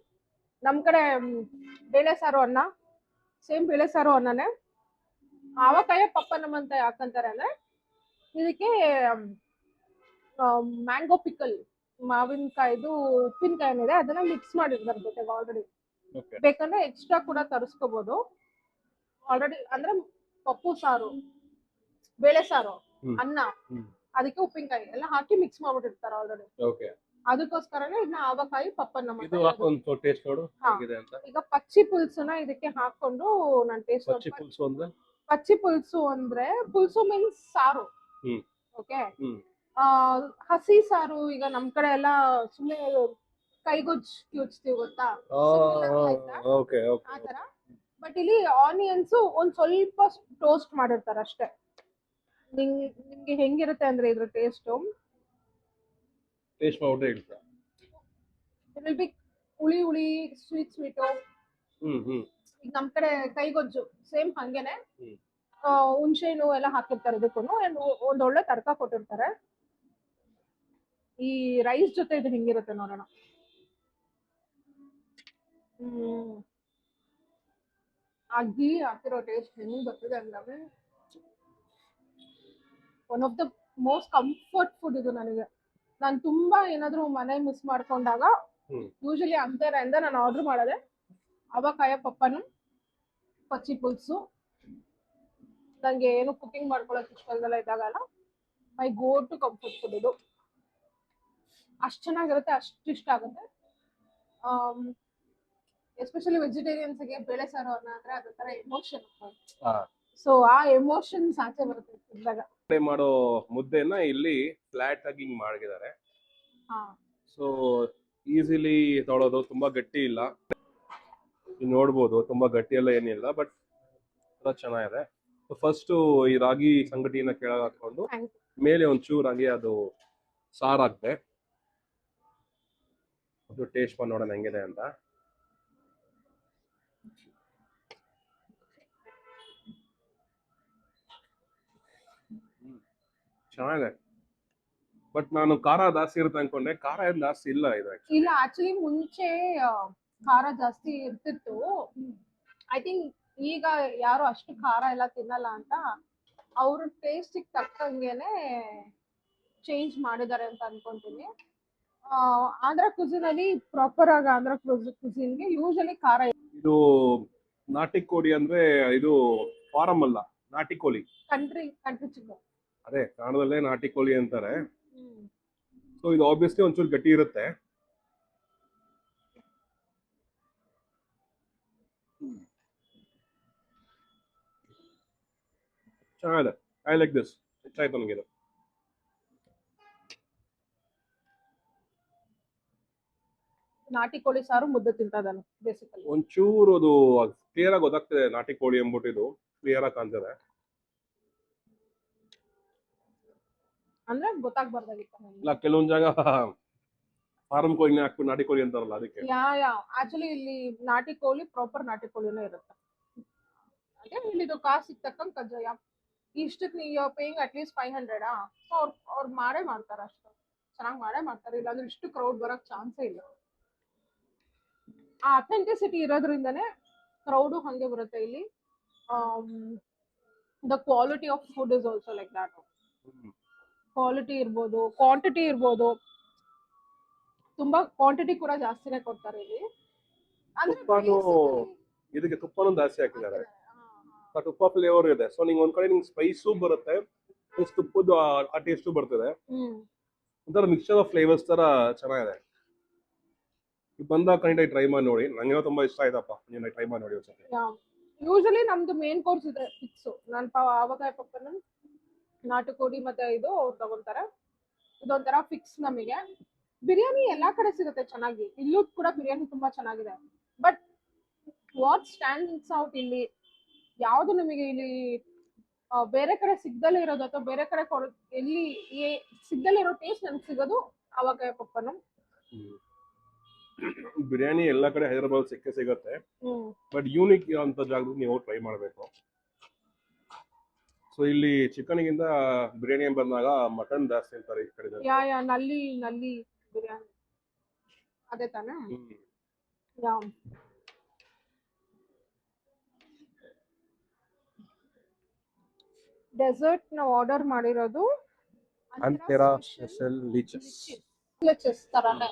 S2: ನಮ್ ಕಡೆ ಬೇಳೆ ಸಾರು ಅನ್ನ, ಸೇಮ್ ಬೇಳೆ ಸಾರು ಅನ್ನನೇ. ಆವಕಾಯ ಪಪ್ಪನ್ನಂ ಅಂತ ಯಾಕಂತಾರೆ ಅಂದ್ರೆ ಇದಕ್ಕೆ ಮ್ಯಾಂಗೋ ಪಿಕಲ್, ಮಾವಿನಕಾಯ್ದು ಉಪ್ಪಿನಕಾಯಿ ಏನಿದೆ ಅದನ್ನ ಮಿಕ್ಸ್ ಮಾಡಿರ್ತಾರೆ ಜೊತೆಗೆ ಆಲ್ರೆಡಿ. ಬೇಕಂದ್ರೆ ಎಕ್ಸ್ಟ್ರಾ ಕೂಡ ತರಿಸ್ಕೋಬಹುದು ಆಲ್ರೆಡಿ. ಅಂದ್ರೆ ಪಪ್ಪು ಸಾರು, ಬೇಳೆ ಸಾರು, ಅನ್ನ, ಅದಕ್ಕೆ ಉಪ್ಪಿನಕಾಯಿ ಎಲ್ಲ ಹಾಕಿ ಮಿಕ್ಸ್ ಮಾಡ್ಬಿಟ್ಟಿರ್ತಾರೆ ಆಲ್ರೆಡಿ. ಅದಕ್ಕೋಸ್ಕರನೇ ಇದನ್ನ ಆವಕಾಯಿ ಪಪ್ಪನ್ನಂ. ಈಗ ಪಚ್ಚಿ ಪುಲ್ಸುನ ಇದಕ್ಕೆ ಹಾಕೊಂಡು ನಾನು ಟೇಸ್ಟ್. ಪಚ್ಚಿ ಪುಲ್ಸು ಅಂದ್ರೆ, ಪುಲ್ಸು ಮೀನ್ಸ್ ಸಾರು. ಓಕೆ, ಹಸಿ ಸಾರು. ಈಗ ನಮ್ ಕಡೆ ಎಲ್ಲ ಸುಮ್ಮನೆ ಕೈಗೊಜ್ಜುತ್ತೀವಿ ಗೊತ್ತಾ, ಆತರ. ಬಟ್ ಇಲ್ಲಿ ಆನಿಯನ್ಸ್ ಒಂದ್ ಸ್ವಲ್ಪ ಟೋಸ್ಟ್ ಮಾಡಿರ್ತಾರೆ ಅಷ್ಟೇ. ನಿಮ್ಗೆ ಹೆಂಗಿರುತ್ತೆ ಅಂದ್ರೆ ಇದ್ರ ಟೇಸ್ಟ್ ಹುಳಿ ಸ್ವೀಟ್. ಈಗ ನಮ್ ಕಡೆ ಕೈಗೊಜ್ಜು ಸೇಮ್ ಹಂಗೇನೆ, ಹುಣಸೆಹಣ್ಣು ಎಲ್ಲ ಹಾಕಿರ್ತಾರೆ ಇದಕ್ಕೂ. ಒಂದೊಳ್ಳೆ ತರ್ಕ ಕೊಟ್ಟಿರ್ತಾರೆ. ಈ ರೈಸ್ ಜೊತೆ ಇದು ಹೆಂಗಿರುತ್ತೆ ನೋಡೋಣ. ಅಗ್ಗಿ ಹಾಕಿರೋ ಟೇಸ್ಟ್ ಹೆಂಗ್ ಬರ್ತದೆ ಅಂದ್ರೆ, one of the most comfort food ಇದು ನನಗೆ. ನಾನು ತುಂಬಾ ಏನಾದ್ರು ಮನೆ ಮಿಸ್ ಮಾಡ್ಕೊಂಡಾಗ ಯೂಶಲಿ ಅಂತೇರಿಂದ ನಾನು ಆರ್ಡರ್ ಮಾಡೋದೆ ಅವಕಾಯ ಪಪ್ಪನು ಪಚ್ಚಿ ಪುಲ್ಸು. ನಂಗೆ ಏನು ಕುಕಿಂಗ್ ಮಾಡ್ಕೊಳಕ್ ಇಷ್ಟ ಇಲ್ದಲ್ಲ ಇದ್ದಾಗಲ್ಲ ಮೈ ಗೋ ಟು ಕಂಫರ್ಟ್ ಫುಡ್ ಇದು. ಅಷ್ಟು ಚೆನ್ನಾಗಿರುತ್ತೆ, ಅಷ್ಟು ಇಷ್ಟ ಆಗುತ್ತೆ. ಎಸ್ಪೆಷಲಿ ವೆಜಿಟೇರಿಯನ್ಸ್ಗೆ ಬೇಳೆ ಸಾರು ಅಂದ್ರೆ ಅದೊಂಥರ ಎಮೋಷನ್. ಸೊ ಆ ಎಮೋಷನ್ಸ್ ಆಚೆ ಬರುತ್ತೆ ಇದ್ದಾಗ.
S3: ಮಾಡೋ ಮುದ್ದೆನ ಇಲ್ಲಿ ಫ್ಲಾಟ್ ಆಗಿ ಹಿಂಗ್ ಮಾಡಿದ್ದಾರೆ. ಸೊ ಈಸಿಲಿ ತೊಳೋದು, ತುಂಬಾ ಗಟ್ಟಿ ಇಲ್ಲ. ನೀವು ನೋಡ್ಬೋದು ತುಂಬಾ ಗಟ್ಟಿ ಎಲ್ಲ ಏನಿಲ್ಲ, ಬಟ್ ಚೆನ್ನಾಗಿದೆ. ಫಸ್ಟ್ ಈ ರಾಗಿ ಸಂಗಟಿನ ಕೆಳಗೆ ಹಾಕೊಂಡು ಮೇಲೆ ಒಂಚೂರು ಹಂಗೆ ಅದು ಸಾರಾಗ್ದೆ. ಅದು ಟೇಸ್ಟ್ ಮಾಡಿ ನೋಡೋಣ ಹೆಂಗಿದೆ ಅಂತ. ಚೆನ್ನಾಗಿದೆ, ಬಟ್ ನಾನು ಖಾರ ಜಾಸ್ತಿ ಇರುತ್ತೆ ಅನ್ಕೊಂಡೆ. ಖಾರ ಏನ್ ಜಾಸ್ತಿ ಇಲ್ಲ ಇದು.
S2: ಇಲ್ಲ, ಆಕ್ಚುಲಿ ಮುಂಚೆ ಖಾರ ಜಾಸ್ತಿ ಇರ್ತಿತ್ತು. ಐ ಥಿಂಕ್ ಈಗ ಯಾರು ಅಷ್ಟು ಖಾರ ಎಲ್ಲ ತಿನ್ನಲ್ಲ ಅಂತ ಅವ್ರ ಟೇಸ್ಟ್ ತಕ್ಕಂಗೆನೆ ಚೇಂಜ್ ಮಾಡಿದ್ದಾರೆ ಅಂತ ಅನ್ಕೊಂತೀನಿ. ಆಂಧ್ರ ಕ್ಯುಸಿನ್ ಅಲ್ಲಿ ಪ್ರಾಪರ್ ಆಗಿ ಆಂಧ್ರ ಕ್ಯುಸಿನ್ಗೆ ಯೂಶಲಿ ಖಾರ.
S3: ಇದು ನಾಟಿ ಕೋಳಿ ಅಂದ್ರೆ ಇದು ಫಾರಂ ಅಲ್ಲ, ನಾಟಿ ಕೋಳಿ.
S2: Country chicken.
S3: ಅದೇ ಕನ್ನಡದಲ್ಲೇ ನಾಟಿ ಕೋಳಿ ಅಂತಾರೆ. ಸೊ ಇದು ಆಬ್ವಿಯಸ್ಲಿ ಒಂಚೂರು ಗಟ್ಟಿ ಇರುತ್ತೆ. ಚೆನ್ನಾಗಿದೆ. I like this. ಇಷ್ಟ ಆಯ್ತು ನನಗೆ ಇದು.
S2: ನಾಟಿ ಕೋಳಿ ಸಾರು ಮುದ್ದೆ ತಿಂತದಲ್ಲ ಬೇಸಿಕಲಿ.
S3: ಒಂಚೂರು ಅದು ಕ್ಲಿಯರ್ ಆಗಿ ಗೊತ್ತಾಗ್ತದೆ ನಾಟಿ ಕೋಳಿ ಎಂಬುಟ್ಟು. ಇದು ಕ್ಲಿಯರ್ ಆಗಿ ಕಾಣ್ತದೆ.
S2: ಅಂದ್ರೆ ಗೊತ್ತಾಗ್ಬಾರ್ದಾಗಿತ್ತು.
S3: ಇಲ್ಲ, ಕೆಲವೊಂದ್ ಜಾಗ ಫಾರಂ ಕೋಳಿನೇ ಹಾಕ್ಬಿಟ್ಟು ನಾಟಿ ಕೋಳಿ ಅಂತಾರಲ್ಲ, ಅದಕ್ಕೆ.
S2: ಆಕ್ಚುಲಿ ಇಲ್ಲಿ ನಾಟಿ ಕೋಳಿ ಪ್ರಾಪರ್ ನಾಟಿ ಕೋಳಿನೇ ಇರುತ್ತೆ. ಅದೇ ಇಲ್ಲಿದು ಕಾಸು ತಕ್ಕಂತ ಕಜ್ಜಾಯ. ಇಷ್ಟಕ್ಕೆ ನೀವು ಪೇಯಿಂಗ್ ಅಟ್ಲೀಸ್ಟ್ 500. ಸೊ ಅವ್ರು ಮಾಡೇ ಮಾಡ್ತಾರೆ, ಅಷ್ಟು ಚೆನ್ನಾಗಿ ಮಾಡೇ ಮಾಡ್ತಾರೆ. ಇಲ್ಲಾಂದ್ರೆ ಇಷ್ಟು ಕ್ರೌಡ್ ಬರೋಕ್ ಚಾನ್ಸೇ ಇಲ್ಲ. ಆ ಅಥೆಂಟಿಸಿಟಿ ಇರೋದ್ರಿಂದನೇ ಕ್ರೌಡು ಹಂಗೆ ಬರುತ್ತೆ ಇಲ್ಲಿ. The quality of food is also like that. Quality ಇರ್ಬೋದು, ಕ್ವಾಂಟಿಟಿ ಇರ್ಬೋದು. ತುಂಬಾ ಕ್ವಾಂಟಿಟಿ ಕೂಡ ಜಾಸ್ತಿನೇ ಕೊಡ್ತಾರೆ ಇಲ್ಲಿ.
S3: ಇದಕ್ಕೆ ತುಪ್ಪನೂ ಜಾಸ್ತಿ ಹಾಕಿದ್ದಾರೆ. ತುಪ್ಪ ಫ್ಲೇವರ್ ಇದೆ. ಸೊ ನಿಂಗೆ ಒಂದ್ ಕಡೆ ನಿಂಗೆ ಸ್ಪೈಸು ಬರುತ್ತೆ, ತುಪ್ಪದ ಆ ಟೇಸ್ಟು ಬರ್ತದೆ. ಒಂಥರ ಮಿಕ್ಸ್ಚರ್ ಆಫ್ ಫ್ಲೇವರ್ಸ್ ತರ ಚೆನ್ನಾಗಿದೆ. ಬಂದಾಗ ಖಂಡಿತ ಟ್ರೈ ಮಾಡಿ ನೋಡಿ. ನಂಗೆ ತುಂಬಾ ಇಷ್ಟ ಆಯ್ತಪ್ಪ. ನೀವು ಟ್ರೈ ಮಾಡಿ ನೋಡಿ ಒಂದ್ಸತಿ.
S2: ಯೂಶಲಿ ನಮ್ದು ಮೇನ್ ಕೋರ್ಸ್ ಇದೆ ಫಿಕ್ಸ್. ನಾನು ಆವಕಾಯಿ ಪಪ್ಪನ, ನಾಟುಕೋಡಿ ಮತ್ತೆ ಇದು ಅವ್ರು ತಗೊಂತಾರೆ. ಇದೊಂಥರ ಫಿಕ್ಸ್ ನಮಗೆ. ಬಿರಿಯಾನಿ ಎಲ್ಲಾ ಕಡೆ ಸಿಗುತ್ತೆ ಚೆನ್ನಾಗಿ. ಇಲ್ಲೂ ಕೂಡ ಬಿರಿಯಾನಿ ತುಂಬಾ ಚೆನ್ನಾಗಿದೆ. ಬಟ್ ವಾಟ್ ಸ್ಟ್ಯಾಂಡ್ಸ್ ಔಟ್ ಇಲ್ಲಿ, ಯಾವ್ದು ನಮಗೆ ಇಲ್ಲಿ ಬೇರೆ ಕಡೆ ಸಿಗ್ದಲೇ ಇರೋದು ಅಥವಾ ಬೇರೆ ಕಡೆ ಎಲ್ಲಿ ಸಿಗ್ದಲೇ ಇರೋ ಟೇಸ್ಟ್ ನನ್ಗೆ ಸಿಗೋದು ಆವಕಾಯಿ ಪಪ್ಪನು.
S3: ಬಿರಿಯಾನಿ ಎಲ್ಲಾ ಕಡೆ ಹೈದರಾಬಾದ್ ಸಿಗುತ್ತೆ, ಬಟ್ ಯೂನಿಕ್ ಅಂತ ಜಾಗದಲ್ಲಿ ನೀವು ಟ್ರೈ ಮಾಡಬೇಕು. ಸೊ ಇಲ್ಲಿ ಚಿಕನ್ಗಿಂತ ಬಿರಿಯಾನಿ ಬಂದಾಗ ಮಟನ್ ಜಾಸ್ತಿ ಅಂತಾರೆ ಈ ಕಡೆ.
S2: ನಲ್ಲಿ ಬಿರಿಯಾನಿ ಅದೇ ತಾನೇ. ಡೆಸರ್ಟ್ ನಾವು ಆರ್ಡರ್ ಮಾಡಿರೋದು
S3: ಅಂತೆರಾ ಸ್ಪೆಷಲ್
S2: ಲಿಚಸ್ ತರಾನೇ.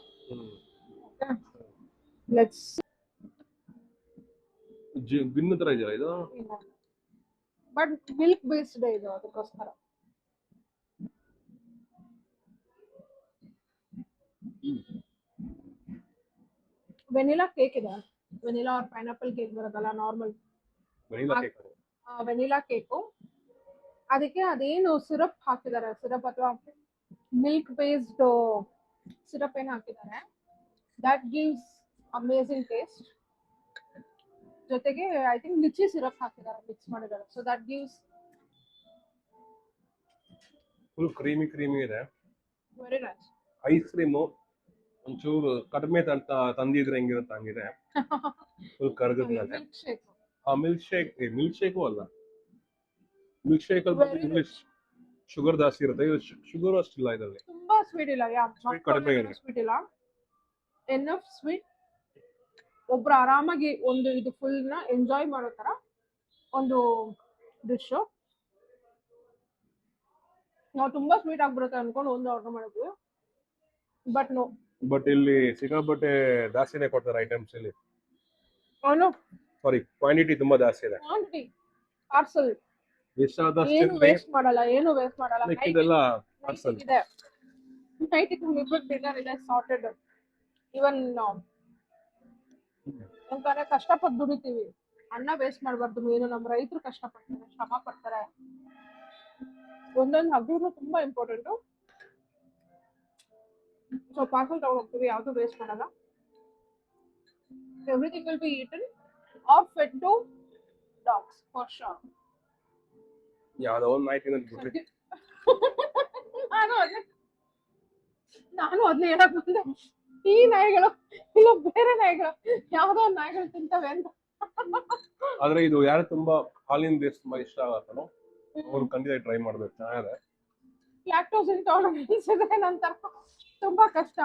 S3: ಗಿನ್ನು ತರ ಇದೆಯಲ್ಲ ಇದು,
S2: ಬಟ್ ಮಿಲ್ಕ್ ಬೇಸ್ಡ್ ಇದು, ಅದಕ್ಕೋಸ್ಕರ. ವೆನಿಲಾ ಕೇಕ್ ಇದೆ. ವೆನಿಲಾ और ಪೈನಾಪಲ್ ಕೇಕ್ ಬರುತ್ತಲ್ಲ ನಾರ್ಮಲ್ ವೆನಿಲಾ ಕೇಕು. ಅದಕ್ಕೆ ಅದೇನು ಸಿರಪ್ ಹಾಕಿದ್ದಾರೆ, ಸಿರಪ್ ಅಥವಾ ಮಿಲ್ಕ್ ಬೇಸ್ಡ್ ಸಿರಪ್ ಏನು ಹಾಕಿದ್ದಾರೆ, ದಟ್ ಗಿವ್ಸ್ ಅಮೇಜಿಂಗ್ ಟೇಸ್ಟ್. ಜೊತೆಗೆ ಐ ಥಿಂಕ್ ಲಿಚಿ ಸಿರಪ್ ಹಾಕಿದ್ದಾರೆ, ಮಿಕ್ಸ್ ಮಾಡಿದ್ದಾರೆ. So that gives
S3: full creamy ಇದೆ.
S2: Very nice.
S3: ಐಸ್ ಕ್ರೀಮು ಒಂಚೂರು ಕಡಿಮೆ ತಂದಿದ್ರೆ ಹೆಂಗಿರುತ್ತೆ ಹಂಗಿದೆ. ಫುಲ್ ಕರಗದ್ಮೇಲೆ ಮಿಲ್ಕ್ ಶೇಕು ಅಲ್ಲ, ಮಿಲ್ಕ್ ಶೇಕ್ ಅಲ್ಲಿ ಇಂಗ್ಲಿಷ್ ಶುಗರ್ ಜಾಸ್ತಿ ಇರುತ್ತೆ. ಶುಗರ್ ಅಷ್ಟಿಲ್ಲ ಇದರಲ್ಲಿ,
S2: ತುಂಬಾ ಸ್ವೀಟ್ ಇಲ್ಲ.
S3: ಕಡಿಮೆ ಇದೆ,
S2: ಸ್ವೀಟ್ ಇಲ್ಲ, ಎನಫ್ ಸ್ವೀಟ್. ಒಬ್ರು ಆರಾಮಾಗಿ ಒಂದು ಇದು ಫುಲ್ ನ ಎಂಜಾಯ್ ಮಾಡೋ ತರ ಒಂದು ಡಿಶ್. ನಾವು ತುಂಬಾ ಸ್ವೀಟ್ ಆಗ್ಬಿಡುತ್ತೆ ಅನ್ಕೊಂಡು ಒಂದು ಆರ್ಡರ್ ಮಾಡಿದ್ವಿ, ಬಟ್ ನೋ.
S3: ಬಟ್ ಇಲ್ಲಿ ಸಿಕ್ಕಾಪಟ್ಟೆ ಜಾಸ್ತಿನೇ ಕೊಡ್ತಾರೆ ಐಟಮ್ಸ್ ಇಲ್ಲಿ.
S2: ಅವನು
S3: ಸಾರಿ ಕ್ವಾಂಟಿಟಿ ತುಂಬಾ ಜಾಸ್ತಿ ಇದೆ.
S2: ಕ್ವಾಂಟಿಟಿ ಪಾರ್ಸಲ್
S3: ಎಷ್ಟಾದಷ್ಟು
S2: ಏನು ವೇಸ್ಟ್ ಮಾಡಲ್ಲ
S3: ಮಿಕ್ಕಿದೆಲ್ಲ ಪಾರ್ಸಲ್.
S2: ಇದೆ ನೈಟ್ ಇಬ್ಬರು ಡಿನ್ನರ್ ಇದೆ ಸಾರ್ಟೆಡ್. ಇವನ್ ಎಂತಾನೆ ಕಷ್ಟಪಟ್ಟು ದುಡಿತೀವಿ, ಅನ್ನ ವೇಸ್ಟ್ ಮಾಡಬಾರ್ದು. ಏನು ನಮ್ಮ ರೈತರು ಕಷ್ಟಪಡ್ತಾರೆ, ಶ್ರಮ ಪಡ್ತಾರೆ. ಒಂದೊಂದು ಹಗ್ಗು ತುಂಬಾ ಇಂಪಾರ್ಟೆಂಟ್. ಸೊ ಪಾರ್ಸಲ್ ತಗೊಂಡು ಹೋಗ್ತೀವಿ, ಯಾವುದು ವೇಸ್ಟ್ ಮಾಡಲ್ಲ. Everything will be eaten or fed to dogs for sure.
S3: ಯಾವ್ದೋ ಒಂದು ನಾಯಿ ಬಿಡ್ರಿ.
S2: ನಾನು ಅದನ್ನ ಹೇಳಕ್ ಬಂದೆ, ಈ ನಾಯಿಗಳು ಇಲ್ಲ ಬೇರೆ ನಾಯಿಗಳು, ಯಾವ್ದೋ ಒಂದು ನಾಯಿಗಳು ತಿಂತವೆ ಅಂತ.
S3: ಆದ್ರೆ ಇದು ಯಾರು ತುಂಬಾ ಹಾಲಿನ ಬೇಸ್ ತುಂಬಾ ಇಷ್ಟ ಆಗತ್ತೋ ಅವ್ರು ಖಂಡಿತ ಟ್ರೈ ಮಾಡ್ಬೇಕು, ಚೆನ್ನಾಗಿದೆ.
S2: ಲ್ಯಾಕ್ಟೋಸ್ ಇಂಟಾಲರೆನ್ಸ್ ಇದೆ ನಂತರ ತುಂಬಾ ಕಷ್ಟ.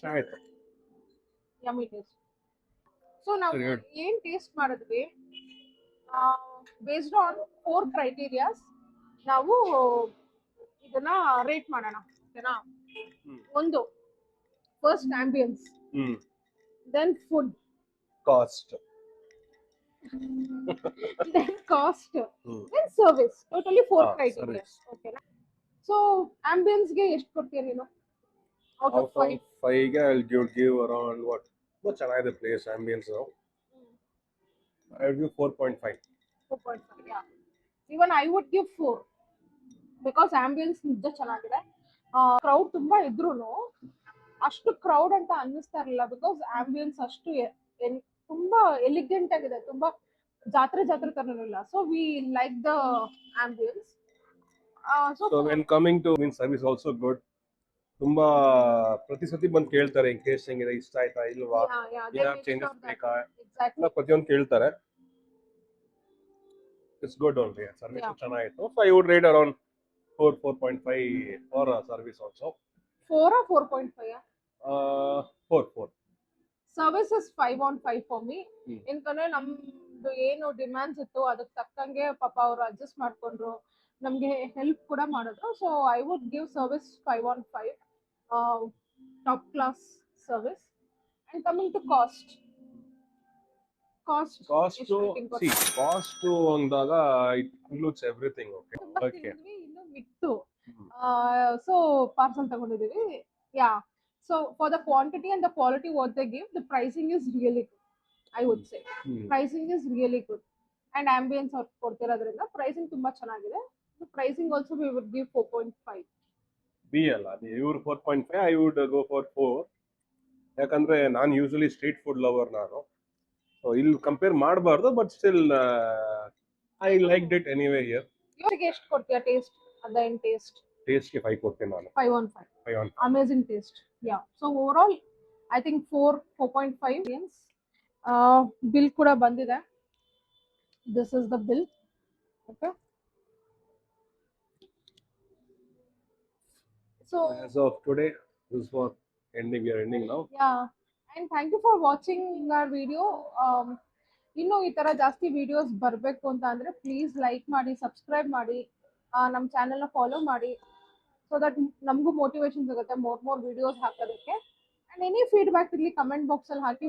S3: ಚೆನ್ನಾಗಿತ್ತು.
S2: Yummy taste. ಸೊ ನಾವು
S3: ಸರಿ, ಹೇಳು.
S2: ಏನ್ ಟೇಸ್ಟ್ ಮಾಡಿದ್ವಿ, ಬೇಸ್ಡ್ ಆನ್ 4 ಕ್ರೈಟೀರಿಯಾಸ್ ನಾವು ಇದನ್ನ ರೇಟ್ ಮಾಡೋಣ, ಓಕೆನಾ? ಒಂದು, first ambience, then food,
S3: cost,
S2: then cost, then service. Totally 4 criteria.
S3: service.
S2: Okay. So ambience ge ಎಷ್ಟು ಕೊಡ್ತೀಯ ನೀನು? Out of 5.
S3: 5 ಗೆ I'll give around what? But ಚೆನ್ನಾಗಿದೆ place, ambience. I'll give 4.5.
S2: 4.5. Yeah. Even I would give 4 because ambience ನಿಜ ಚೆನ್ನಾಗಿದೆ. Crowd ತುಂಬಾ ಇದ್ರೂನು ಅಷ್ಟು crowd ಅಂತ ಅನ್ನಿಸ್ತಾ ಇರಲಿಲ್ಲ, ಬಿಕಾಸ್ ಆಂಬಿಯನ್ಸ್ ಅಷ್ಟು ತುಂಬಾ ಎಲಿಗೆಂಟ್ ಆಗಿದೆ, ತುಂಬಾ ಜಾತ್ರೆ ತರ ಇರಲಿಲ್ಲ. So we like the ambience.
S3: So when coming to service also good. ತುಂಬಾ ಪ್ರತಿ ಸತಿ ಬಂದು ಕೇಳ್ತಾರೆ ಇನ್ ಕೇಸ್ ಹೆಂಗಿದೆ, ಇಷ್ಟ ಆಯ್ತಾ ಇಲ್ವಾ, ಚೇಂಜಸ್ ಬೇಕಾ, ಎಲ್ಲ ಪ್ರತಿಯೊಂದು ಕೇಳ್ತಾರೆ. ಇಟ್ಸ್ ಗುಡ್ ಓನ್ಲಿ, ಸರ್ವಿಸ್ ಚೆನ್ನಾಗಿತ್ತು. So I wood rate around 4.5 for service also.
S2: 4 or 4.5?
S3: 4.
S2: Service is 5 on 5 for me. ಯಾಕಂದ್ರೆ ನಮ್ದು ಏನು ಡಿಮ್ಯಾಂಡ್ಸ್ ಇತ್ತು ಅದಕ್ಕೆ ತಕ್ಕಂಗೆ ಪಾಪ ಅವ್ರು ಅಡ್ಜಸ್ಟ್ ಮಾಡ್ಕೊಂಡ್ರು, ನಮ್ಗೆ ಹೆಲ್ಪ್ ಕೂಡ ಮಾಡಿದ್ರು. So I would give service 5 on 5, top class service. And coming to cost
S3: ಅಂದಾಗ ಇಟ್ ಇನ್ಕ್ಲೂಡ್ಸ್ ಎವ್ರಿಥಿಂಗ್. ಓಕೆ,
S2: ಇನ್ನು ಮಿಕ್ತು. ಸೊ ಪಾರ್ಸಲ್ ತಗೊಂಡಿದೀವಿ. Yeah, so for the quantity and the quality what they give, the pricing is really good, I would say. Pricing is really good and ambience ಅವ್ರು ಕೊಡ್ತಿರೋದ್ರಿಂದ pricing ತುಂಬಾ ಚೆನ್ನಾಗಿದೆ. Pricing also we would give 4.5.
S3: B ಅಲ್ಲ, ಇವ್ರು 4.5, I would go for 4. ಯಾಕಂದ್ರೆ ನಾನು usually street food lover ನಾನು. So ಇಲ್ಲಿ compare ಮಾಡಬಾರ್ದು, but still I like it anyway here.
S2: ಇವರಿಗೆ ಎಷ್ಟು ಕೊಡ್ತೀಯಾ ಟೇಸ್ಟ್? ಅದ ಎಂಡ್
S3: ಟೇಸ್ಟ್ಗೆ 5 ಕೊಡ್ತೀನಿ ನಾನು.
S2: 5 on 5. Amazing taste. Yeah. So overall, I think 4.5. Bill kuda bandide. This is the bill. Okay. So
S3: as of today, this is for ending. We are ending now.
S2: Yeah. And thank you for watching our video. ಇನ್ನು ಈ ತರ ಜಾಸ್ತಿ videos ಬರಬೇಕು ಅಂತ ಅಂದ್ರೆ please like ಮಾಡಿ, subscribe ಮಾಡಿ, ನಮ್ಮ ಚಾನೆಲ್ನ ಫಾಲೋ ಮಾಡಿ. ಸೊ ದಟ್ ನಮಗೂ ಮೋಟಿವೇಶನ್ ಸಿಗುತ್ತೆ more videos ಹಾಕೋದಕ್ಕೆ. And any feedback ಇರ್ಲಿ ಕಮೆಂಟ್ ಬಾಕ್ಸ್ ಅಲ್ಲಿ ಹಾಕಿ.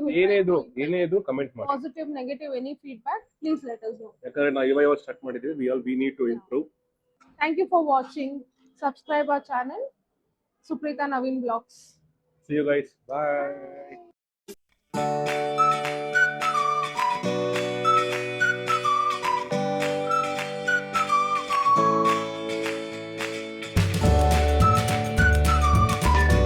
S3: ಏನೇ ಇದ್ರು ಕಮೆಂಟ್ ಮಾಡಿ.
S2: Positive, negative, any feedback, please let us know.
S3: ಯಾಕಂದ್ರೆ ನಾವು ಇವಾಗ ಸ್ಟಾರ್ಟ್ ಮಾಡಿದ್ವಿ, we need to improve.
S2: Thank you for watching. Subscribe our channel, Suprita Naveen Vlogs.
S3: See you guys. Bye.